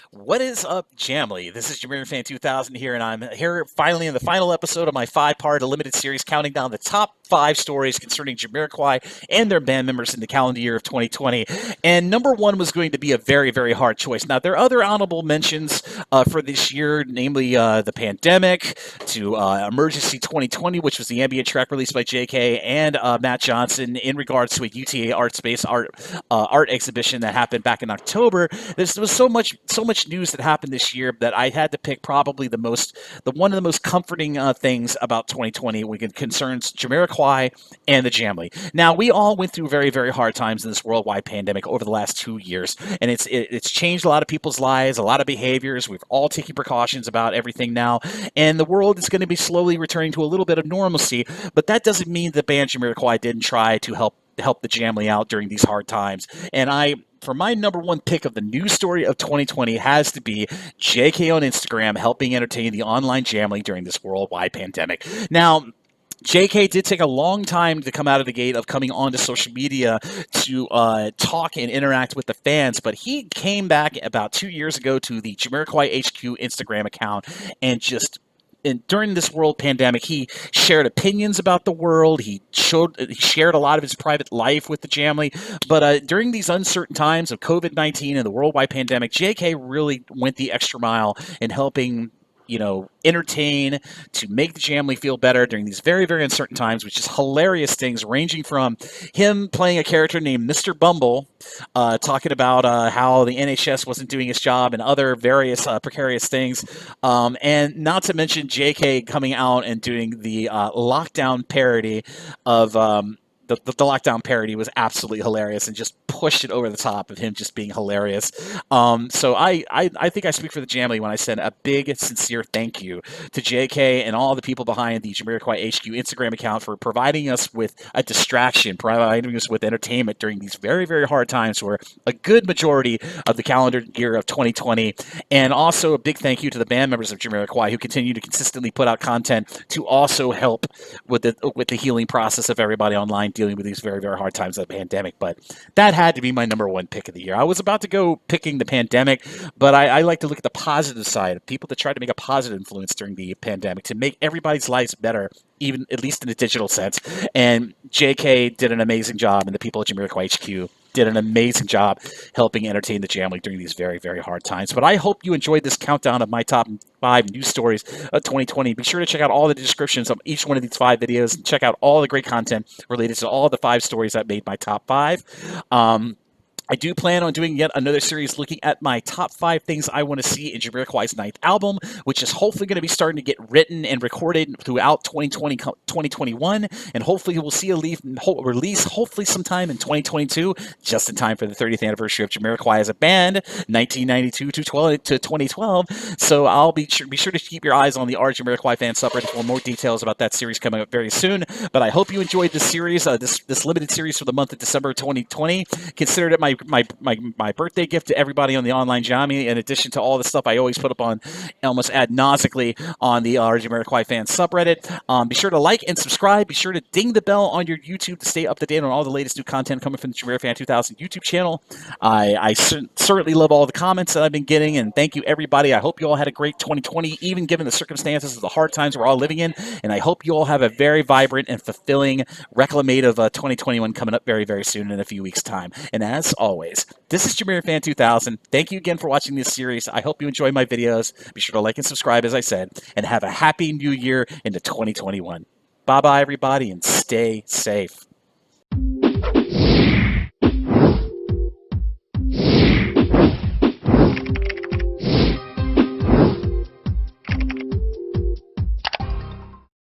What is up, Jamily? This is JamiroFan 2000 here, and I'm here finally in the final episode of my five-part limited series counting down the top 5 stories concerning Jamiroquai and their band members in the calendar year of 2020. And number one was going to be a very, very hard choice. Now, there are other honorable mentions for this year, namely the pandemic, to Emergency 2020, which was the ambient track released by JK and Matt Johnson in regards to a UTA Art Space art exhibition that happened back in October. There was so much news that happened this year that I had to pick probably the one of the most comforting things about 2020 when it concerns Jamiroquai and the Jamily. Now, we all went through very, very hard times in this worldwide pandemic over the last 2 years, and it's changed a lot of people's lives, a lot of behaviors. We're all taking precautions about everything now, and the world is going to be slowly returning to a little bit of normalcy. But that doesn't mean the band Jamiroquai didn't try to help the Jamily out during these hard times. And for my number one pick of the news story of 2020 has to be JK on Instagram helping entertain the online Jamily during this worldwide pandemic. Now, JK did take a long time to come out of the gate of coming onto social media to talk and interact with the fans, but he came back about 2 years ago to the Jamiroquai HQ Instagram account and during this world pandemic, he shared opinions about the world. He shared a lot of his private life with the Jamily. But during these uncertain times of COVID-19 and the worldwide pandemic, JK really went the extra mile in helping entertain, to make the Jamily feel better during these very, very uncertain times, which is hilarious things ranging from him playing a character named Mr. Bumble, talking about how the NHS wasn't doing its job and other various precarious things. And not to mention JK coming out and doing the lockdown parody of the lockdown parody was absolutely hilarious and just pushed it over the top of him just being hilarious. So I think I speak for the Jamily when I send a big, sincere thank you to JK and all the people behind the Jamiroquai HQ Instagram account for providing us with a distraction, providing us with entertainment during these very, very hard times for a good majority of the calendar year of 2020. And also a big thank you to the band members of Jamiroquai who continue to consistently put out content to also help with the healing process of everybody online dealing with these very, very hard times of the pandemic. But that had to be my number one pick of the year. I was about to go picking the pandemic, but I like to look at the positive side of people that tried to make a positive influence during the pandemic to make everybody's lives better, even at least in a digital sense. And JK did an amazing job, and the people at Jamiroquai HQ did an amazing job helping entertain the Jamily during these very, very hard times. But I hope you enjoyed this countdown of my top 5 news stories of 2020. Be sure to check out all the descriptions of each one of these 5 videos and check out all the great content related to all the 5 stories that made my top 5. I do plan on doing yet another series looking at my top 5 things I want to see in Jamiroquai's 9th album, which is hopefully going to be starting to get written and recorded throughout 2021, and hopefully we'll see a release hopefully sometime in 2022, just in time for the 30th anniversary of Jamiroquai as a band, 1992 to 2012. So I'll be sure to keep your eyes on the Jamiroquai fan subreddit for more details about that series coming up very soon. But I hope you enjoyed this series, this limited series for the month of December 2020. Considered it my birthday gift to everybody on the online Jami, in addition to all the stuff I always put up on almost ad nauseally on the Jamiroquai fan subreddit. Be sure to like and subscribe. Be sure to ding the bell on your YouTube to stay up to date on all the latest new content coming from the JamiroFan 2000 YouTube channel. I certainly love all the comments that I've been getting, and thank you, everybody. I hope you all had a great 2020, even given the circumstances of the hard times we're all living in, and I hope you all have a very vibrant and fulfilling reclamative 2021 coming up very, very soon in a few weeks' time. And as always, this is JamiroFan 2000. Thank you again for watching this series. I hope you enjoy my videos. Be sure to like and subscribe, as I said, and have a happy new year into 2021. Bye-bye, everybody, and stay safe.